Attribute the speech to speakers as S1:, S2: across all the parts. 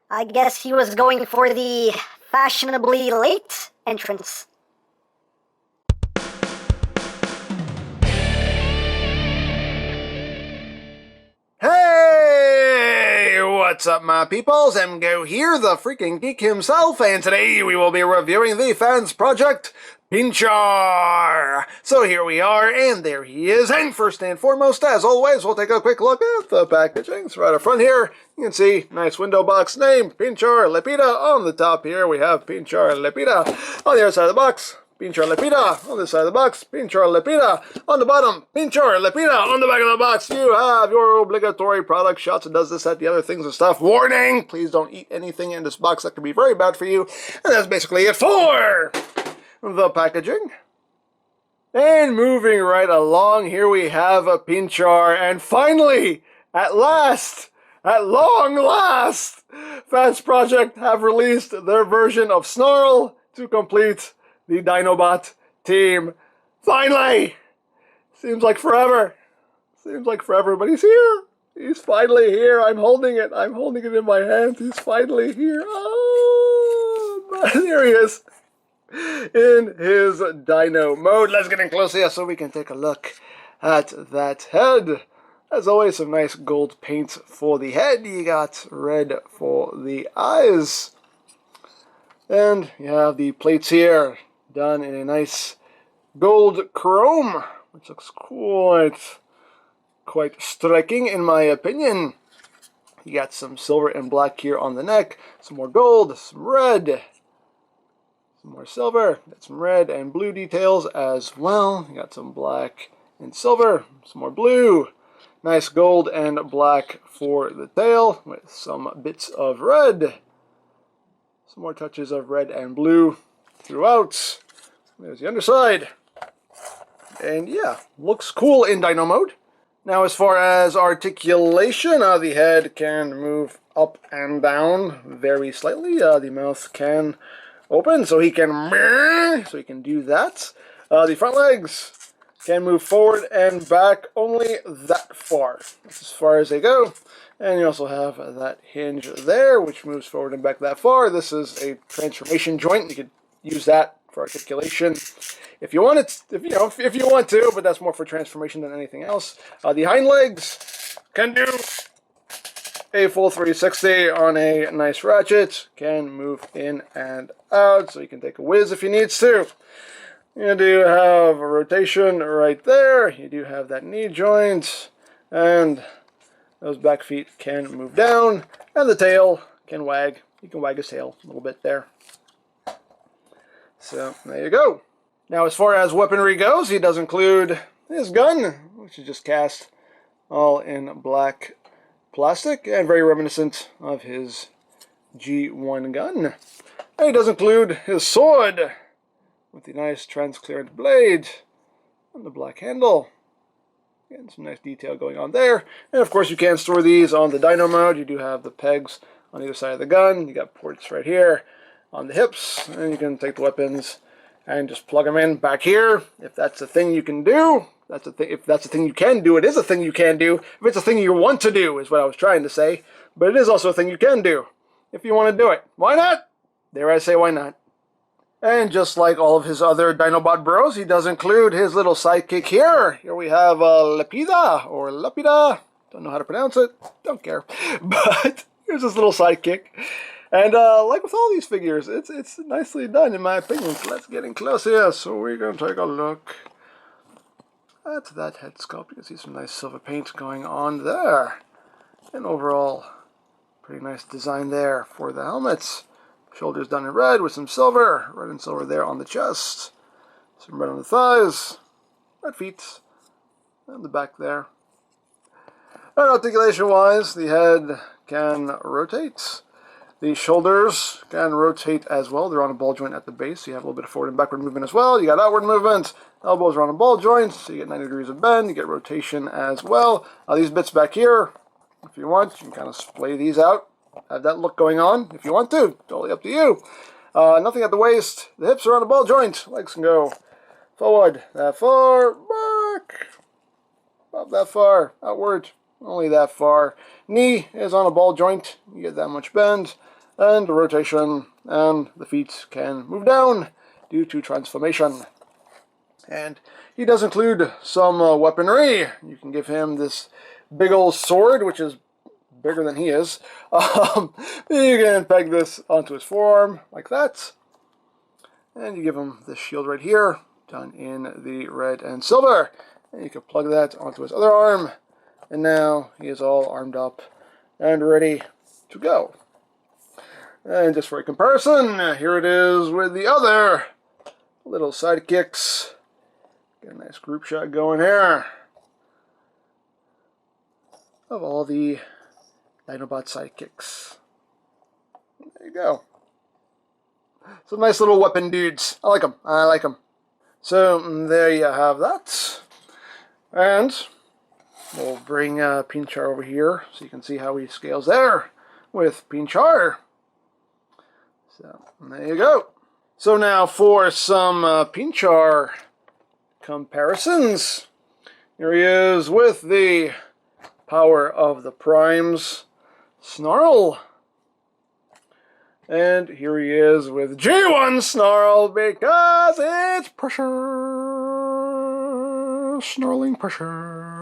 S1: I guess he was going for the fashionably late entrance.
S2: Hey! What's up, my peoples? EmGo here, the freaking geek himself, and today we will be reviewing the Fansproject PINCHAR! So here we are, and there he is, and first and foremost, as always, we'll take a quick look at the packaging. So right up front here, you can see, nice window box name, PINCHAR Lepida. On the top here, we have PINCHAR Lepida. On the other side of the box, PINCHAR Lepida. On this side of the box, PINCHAR Lepida. On the bottom, PINCHAR Lepida. On the back of the box, you have your obligatory product shots. It does this, that, the other things and stuff. Warning! Please don't eat anything in this box that could be very bad for you. And that's basically it for the packaging. And moving right along, here we have a PINCHAR. And finally, at last, at long last, Fansproject have released their version of Snarl to complete the Dinobot team. Finally! Seems like forever. Seems like forever, but he's here. He's finally here. I'm holding it. I'm holding it in my hand. He's finally here. Oh, there he is. In his dino mode. Let's get in close here so we can take a look at that head. As always, some nice gold paint for the head. You got red for the eyes. And you have the plates here done in a nice gold chrome, which looks quite striking in my opinion. You got some silver and black here on the neck, some more gold, some red, some more silver, got some red and blue details as well. You got some black and silver, some more blue, nice gold and black for the tail with some bits of red. Some more touches of red and blue throughout. There's the underside. And yeah, looks cool in Dino mode. Now as far as articulation, the head can move up and down very slightly. The mouth can open, so he can do that. The front legs can move forward and back only that far. That's as far as they go. And you also have that hinge there, which moves forward and back that far. This is a transformation joint. You could use that for articulation if you want it, if you want to, but that's more for transformation than anything else. The hind legs can do a full 360 on a nice ratchet. Can move in and out, so you can take a whiz if you need to. You do have a rotation right there. You do have that knee joint, and those back feet can move down, and the tail can wag. You can wag his tail a little bit there. So, there you go. Now, as far as weaponry goes, he does include his gun, which is just cast all in black plastic, and very reminiscent of his G1 gun. And he does include his sword, with the nice transparent blade, and the black handle. And some nice detail going on there. And of course you can store these on the Dino mode. You do have the pegs on either side of the gun. You got ports right here on the hips. And you can take the weapons and just plug them in back here. If that's a thing you can do, that's a thing. If that's a thing you can do, it is a thing you can do. If it's a thing you want to do, is what I was trying to say. But it is also a thing you can do if you want to do it. Why not? Dare I say why not? And just like all of his other Dinobot bros, he does include his little sidekick here. Here we have Lepida, or Lepida. Don't know how to pronounce it. Don't care. But here's his little sidekick. And like with all these figures, it's nicely done in my opinion. So let's get in close here. So we're going to take a look at that head sculpt. You can see some nice silver paint going on there. And overall, pretty nice design there for the helmets. Shoulders done in red with some silver. Red and silver there on the chest. Some red on the thighs. Red feet. And the back there. And articulation-wise, the head can rotate. The shoulders can rotate as well. They're on a ball joint at the base, so you have a little bit of forward and backward movement as well. You got outward movement. Elbows are on a ball joint, so you get 90 degrees of bend. You get rotation as well. These bits back here, if you want, you can kind of splay these out. Have that look going on if you want to. Totally up to you. Nothing at the waist. The hips are on a ball joint. Legs can go forward, that far, back, up that far, outward, only that far. Knee is on a ball joint, you get that much bend, and rotation, and the feet can move down due to transformation. And he does include some weaponry. You can give him this big old sword, which is bigger than he is. You can peg this onto his forearm, like that. And you give him this shield right here, done in the red and silver. And you can plug that onto his other arm. And now he is all armed up and ready to go. And just for a comparison, here it is with the other little sidekicks. Get a nice group shot going here of all the Dinobot sidekicks. There you go. Some nice little weapon dudes. I like them. I like them. So there you have that. And we'll bring PINCHAR over here so you can see how he scales there with PINCHAR. So there you go. So now for some PINCHAR comparisons. Here he is with the power of the primes, Snarl. And here he is with G1 Snarl because it's pressure. Snarling pressure.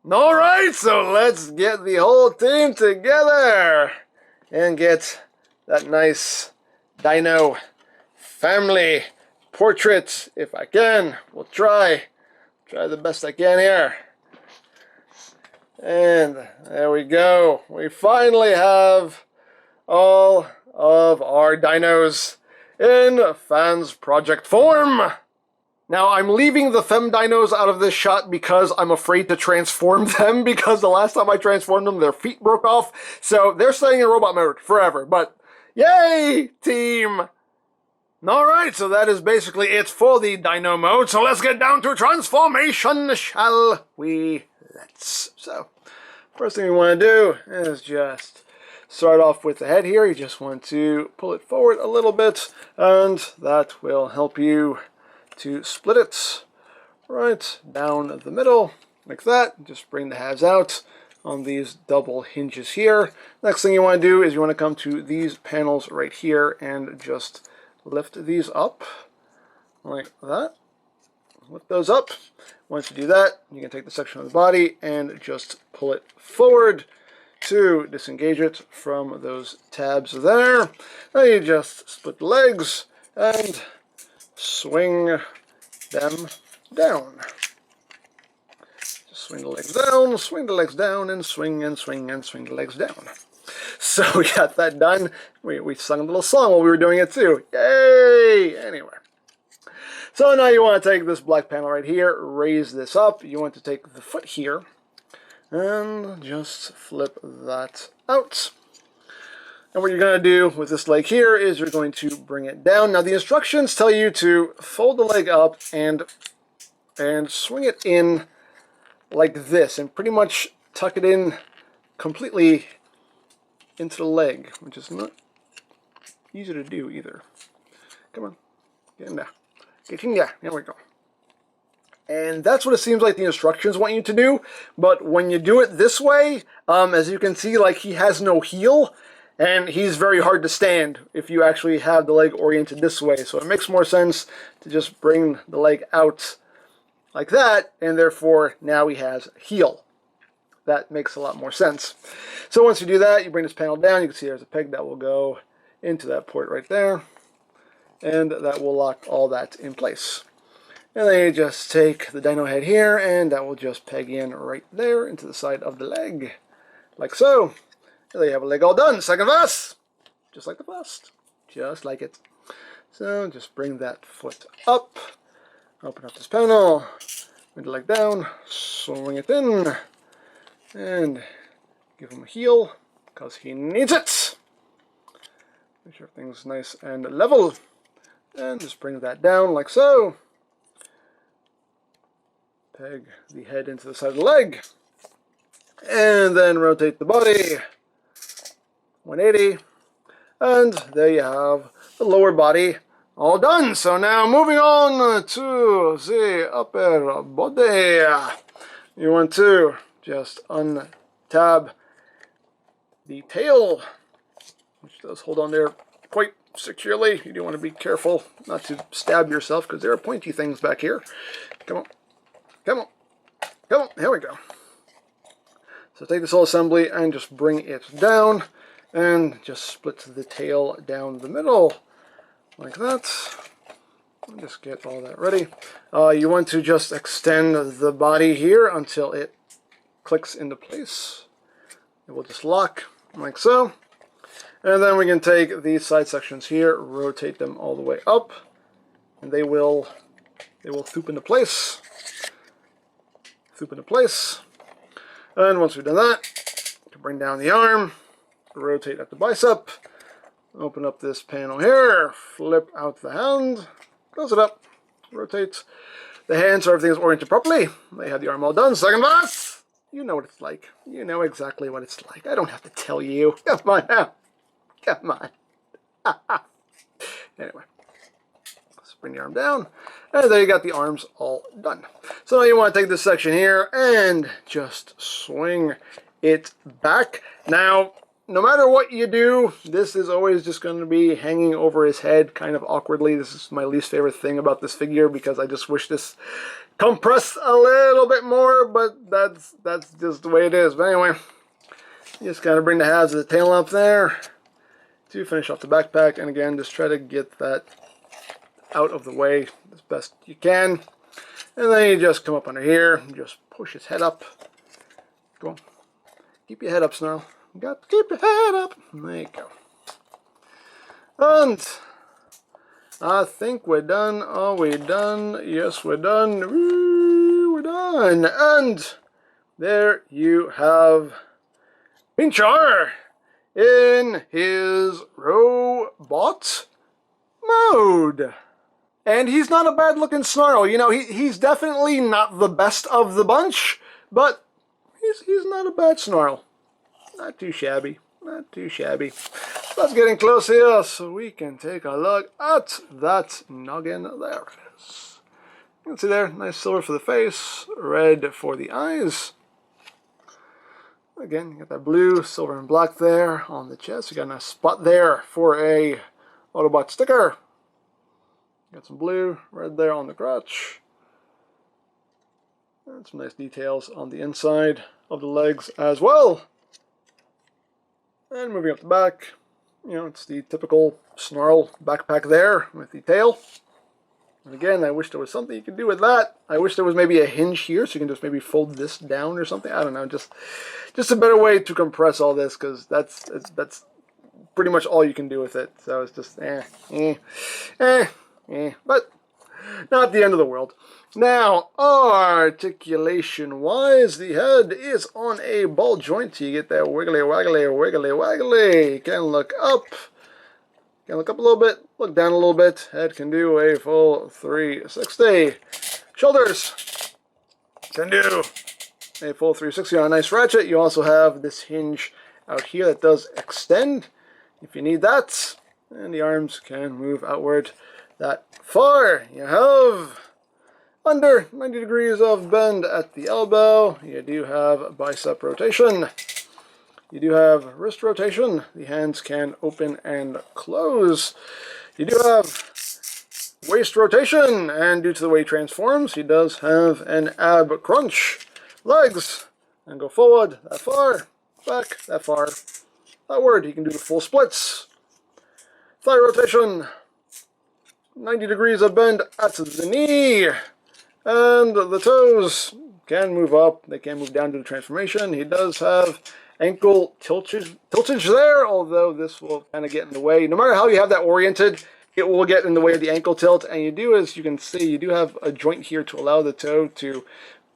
S2: Alright, so let's get the whole team together and get that nice dino family portrait if I can. We'll try the best I can here. And there we go. We finally have all of our dinos in Fansproject form. Now, I'm leaving the Fem dinos out of this shot because I'm afraid to transform them, because the last time I transformed them, their feet broke off. So they're staying in robot mode forever. But yay, team! Alright, so that is basically it for the dino mode. So let's get down to transformation, shall we? So, first thing we want to do is just start off with the head here. You just want to pull it forward a little bit, and that will help you to split it right down the middle, like that. Just bring the halves out on these double hinges here. Next thing you want to do is you want to come to these panels right here and just lift these up, like that. Lift those up. Once you do that, you can take the section of the body and just pull it forward to disengage it from those tabs there. Now you just split the legs and swing them down. Just swing the legs down, swing the legs down, and swing and swing and swing the legs down. So we got that done. We sung a little song while we were doing it too. Yay! Anyway. So now you want to take this black panel right here, raise this up. You want to take the foot here and just flip that out. And what you're going to do with this leg here is you're going to bring it down. Now the instructions tell you to fold the leg up and swing it in like this and pretty much tuck it in completely into the leg, which is not easy to do either. Come on, get in there. Get in there. There we go. And that's what it seems like the instructions want you to do. But when you do it this way, as you can see, like he has no heel, and he's very hard to stand if you actually have the leg oriented this way. So it makes more sense to just bring the leg out like that, and therefore now he has a heel. That makes a lot more sense. So once you do that, you bring this panel down. You can see there's a peg that will go into that port right there. And that will lock all that in place. And then you just take the dino head here, and that will just peg in right there into the side of the leg. Like so. And there you have a leg all done. Second verse. Just like the first. Just like it. So just bring that foot up. Open up this panel. Bring the leg down. Swing it in. And give him a heel, because he needs it. Make sure everything's nice and level. And just bring that down like so. Peg the head into the side of the leg. And then rotate the body 180. And there you have the lower body all done. So now moving on to the upper body. You want to just untab the tail, which does hold on there quite securely. You do want to be careful not to stab yourself because there are pointy things back here. Come on, come on, come on, here we go. So take this whole assembly and just bring it down and just split the tail down the middle like that. And just get all that ready. You want to just extend the body here until it clicks into place. It will just lock like so. And then we can take these side sections here, rotate them all the way up, and they will thoop into place. Thoop into place. And once we've done that, you can bring down the arm, rotate at the bicep, open up this panel here, flip out the hand, close it up, rotate the hand so everything is oriented properly. They have the arm all done. Second pass. You know what it's like. You know exactly what it's like. I don't have to tell you. Come on now. Come on. Anyway, let's bring the arm down. And there you got the arms all done. So now you want to take this section here and just swing it back. Now, no matter what you do, this is always just going to be hanging over his head kind of awkwardly. This is my least favorite thing about this figure because I just wish this compressed a little bit more, but that's just the way it is. But anyway, you just kind of bring the halves of the tail up there to finish off the backpack. And again, just try to get that out of the way as best you can. And then you just come up under here and just push his head up. Go on. Keep your head up, Snarl. You got to keep your head up. There you go. And I think we're done. Are we done? Yes, we're done. Woo, we're done. And there you have PINCHAR in his robot mode. And he's not a bad looking Snarl. You know, he's definitely not the best of the bunch, but he's not a bad Snarl. Not too shabby. Not too shabby. Let's get in close here so we can take a look at that noggin. There it is. You can see there, nice silver for the face, red for the eyes. Again, you got that blue, silver, and black there on the chest. You got a nice spot there for a Autobot sticker. Got some blue, red there on the crotch. And some nice details on the inside of the legs as well. And moving up the back, you know, it's the typical Snarl backpack there with the tail. And again, I wish there was something you could do with that. I wish there was maybe a hinge here so you can just maybe fold this down or something. I don't know, just a better way to compress all this, because that's pretty much all you can do with it. So it's just but not the end of the world. Now, articulation-wise, the head is on a ball joint. You get that wiggly, waggly, wiggly, waggly. You can look up. You can look up a little bit, look down a little bit. Head can do a full 360. Shoulders can do a full 360 on a nice ratchet. You also have this hinge out here that does extend if you need that. And the arms can move outward that far. You have under 90 degrees of bend at the elbow. You do have bicep rotation. You do have wrist rotation. The hands can open and close. You do have waist rotation, and due to the way he transforms, he does have an ab crunch. Legs, and go forward that far, back that far, outward. He can do the full splits. Thigh rotation, 90 degrees of bend at the knee. And the toes can move up. They can move down to the transformation. He does have ankle tiltage there, although this will kind of get in the way. No matter how you have that oriented, it will get in the way of the ankle tilt. And you do, as you can see, you do have a joint here to allow the toe to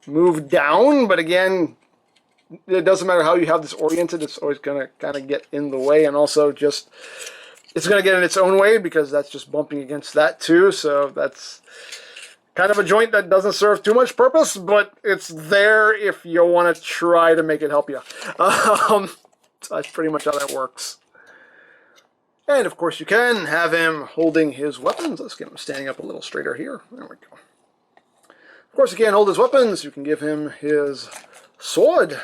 S2: move down. But again, it doesn't matter how you have this oriented. It's always going to kind of get in the way. And also just, it's going to get in its own way because that's just bumping against that too. So that's kind of a joint that doesn't serve too much purpose, but it's there if you want to try to make it help you. So that's pretty much how that works. And of course you can have him holding his weapons. Let's get him standing up a little straighter here. There we go. Of course, he can't hold his weapons. You can give him his sword.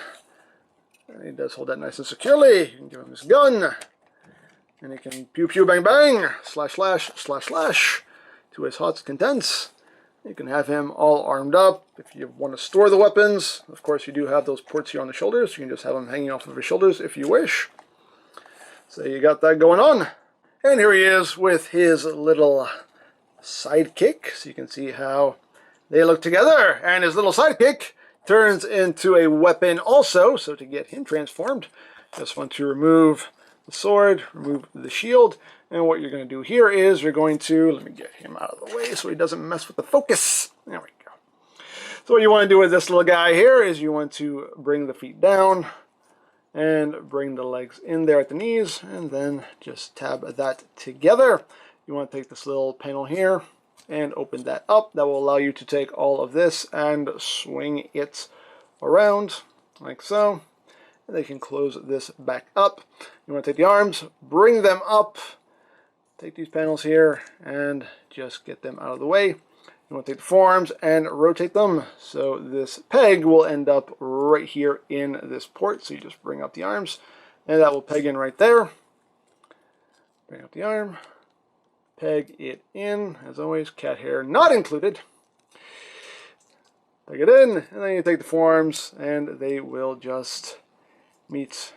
S2: And he does hold that nice and securely. You can give him his gun. And he can pew pew bang bang, slash slash, slash slash, to his heart's contents. You can have him all armed up. If you want to store the weapons, of course you do have those ports here on the shoulders. You can just have them hanging off of his shoulders if you wish. So you got that going on. And here he is with his little sidekick. So you can see how they look together. And his little sidekick turns into a weapon also. So to get him transformed, just want to remove the sword, remove the shield. And what you're going to do here is you're going to, let me get him out of the way so he doesn't mess with the focus. There we go. So what you want to do with this little guy here is you want to bring the feet down and bring the legs in there at the knees, and then just tab that together. You want to take this little panel here and open that up. That will allow you to take all of this and swing it around like so. And then you can close this back up. You want to take the arms, bring them up, take these panels here and just get them out of the way. You want to take the forearms and rotate them, so this peg will end up right here in this port. So you just bring up the arms, and that will peg in right there. Bring up the arm, peg it in, as always, cat hair not included. Peg it in, and then you take the forearms, and they will just meet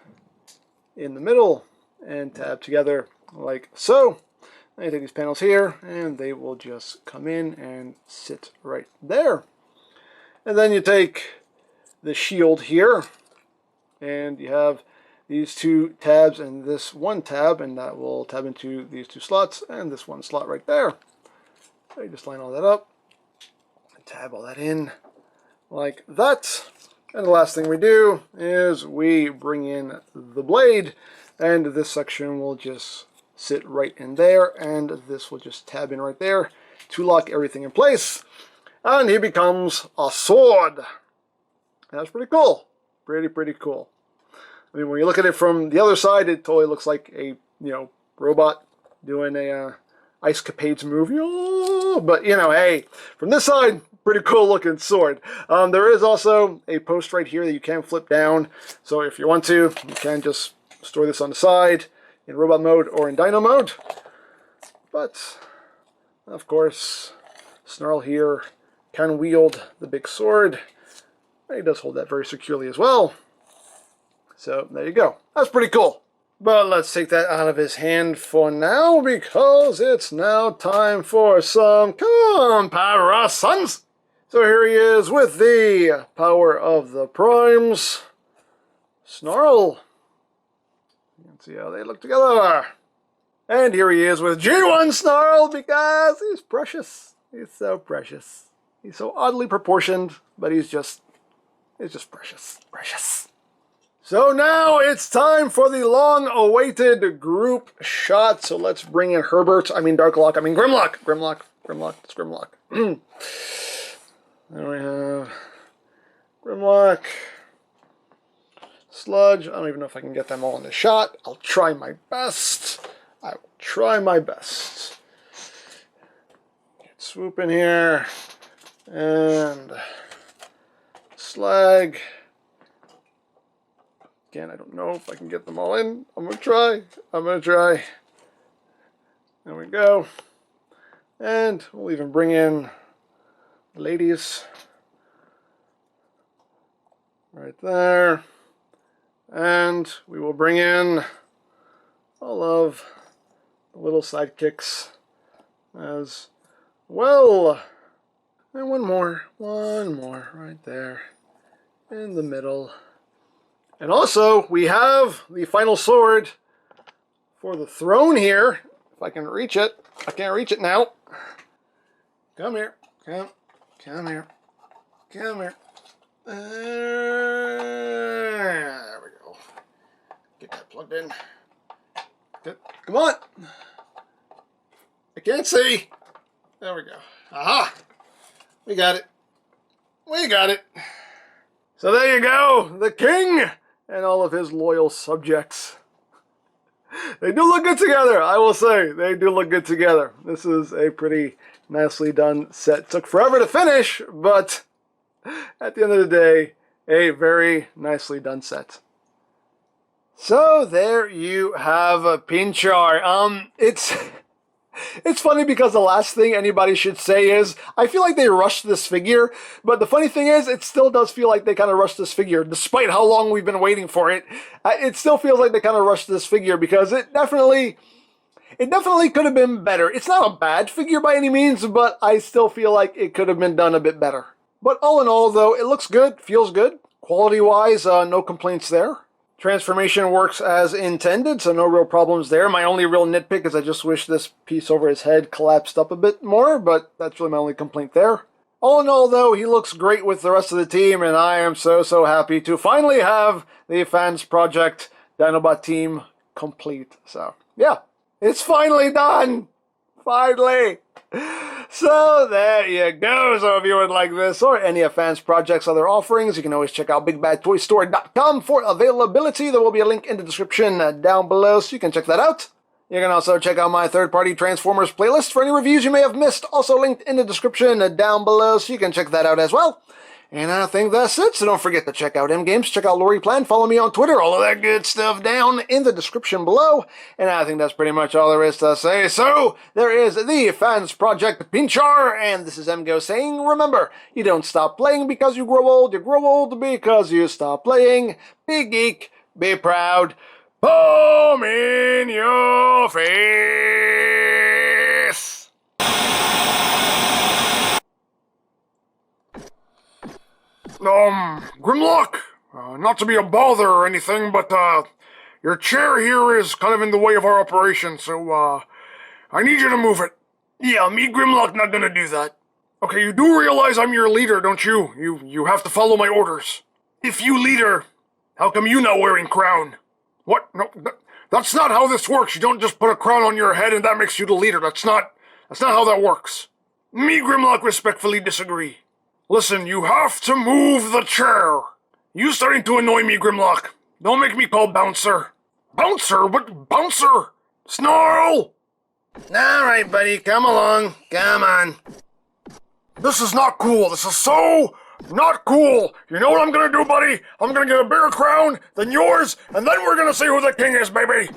S2: in the middle and tab together like so. Then you take these panels here, and they will just come in and sit right there. And then you take the shield here, and you have these two tabs and this one tab, and that will tab into these two slots and this one slot right there. So you just line all that up and tab all that in like that. And the last thing we do is we bring in the blade, and this section will just sit right in there, and this will just tab in right there to lock everything in place, and he becomes a sword. That's pretty cool. Pretty cool. I mean, when you look at it from the other side, it totally looks like a, robot doing a Ice Capades movie. Oh, but, hey, from this side, pretty cool looking sword. There is also a post right here that you can flip down, so if you want to, you can just store this on the side in robot mode or in dino mode. But of course, Snarl here can wield the big sword. He does hold that very securely as well. So there you go. That's pretty cool. But let's take that out of his hand for now, because it's now time for some comparisons. So here he is with the power of the primes. Snarl. You can see how they look together. And here he is with G1 Snarl, because he's precious. He's so precious. He's so oddly proportioned, but he's just precious. Precious. So now it's time for the long-awaited group shot. So let's bring in Grimlock. It's Grimlock. There we have Grimlock. Sludge. I don't even know if I can get them all in the shot. I'll try my best. I will try my best. Get Swoop in here. And Slag. Again, I don't know if I can get them all in. I'm going to try. There we go. And we'll even bring in the ladies. Right there. And we will bring in all of the little sidekicks as well. And one more right there in the middle. And also, we have the final sword for the throne here. If I can reach it. I can't reach it now. Come here. Come here. Come here. There we go. Get that plugged in. Good. Come on. I can't see. There we go. Aha. We got it. We got it. So there you go. The king and all of his loyal subjects. They do look good together, I will say. They do look good together. This is a pretty nicely done set. Took forever to finish, but at the end of the day, a very nicely done set. So there you have a Pinchar. It's funny because the last thing anybody should say is, I feel like they rushed this figure, but the funny thing is, it still does feel like they kind of rushed this figure, despite how long we've been waiting for it. It still feels like they kind of rushed this figure because it definitely could have been better. It's not a bad figure by any means, but I still feel like it could have been done a bit better. But all in all, though, it looks good, feels good. Quality-wise, no complaints there. Transformation works as intended, so no real problems there. My only real nitpick is I just wish this piece over his head collapsed up a bit more, but that's really my only complaint there. All in all, though, he looks great with the rest of the team, and I am so happy to finally have the Fansproject Dinobot team complete. So, yeah, it's finally done! Finally! So there you go. So if you would like this or any of Fansproject's other offerings, you can always check out BigBadToyStore.com for availability. There will be a link in the description down below, so you can check that out. You can also check out my third-party Transformers playlist for any reviews you may have missed, also linked in the description down below, so you can check that out as well. And I think that's it, so don't forget to check out EmGo's, check out Lori Plan, follow me on Twitter, all of that good stuff down in the description below. And I think that's pretty much all there is to say. So, there is the Fansproject PINCHAR, and this is EmGo saying, remember, you don't stop playing because you grow old because you stop playing. Be geek, be proud, boom in your face!
S3: Grimlock, not to be a bother or anything, but, your chair here is kind of in the way of our operation, so, I need you to move it. Yeah, me, Grimlock, not gonna do that. Okay, you do realize I'm your leader, don't you? You have to follow my orders. If you leader, how come you not wearing crown? What? No, that's not how this works. You don't just put a crown on your head and that makes you the leader. That's not how that works. Me, Grimlock, respectfully disagree. Listen, you have to move the chair. You starting to annoy me, Grimlock. Don't make me call Bouncer. Bouncer? What Bouncer? Snarl!
S2: Alright, buddy, come along. Come on.
S3: This is not cool. This is so not cool. You know what I'm gonna do, buddy? I'm gonna get a bigger crown than yours, and then we're gonna see who the king is, baby.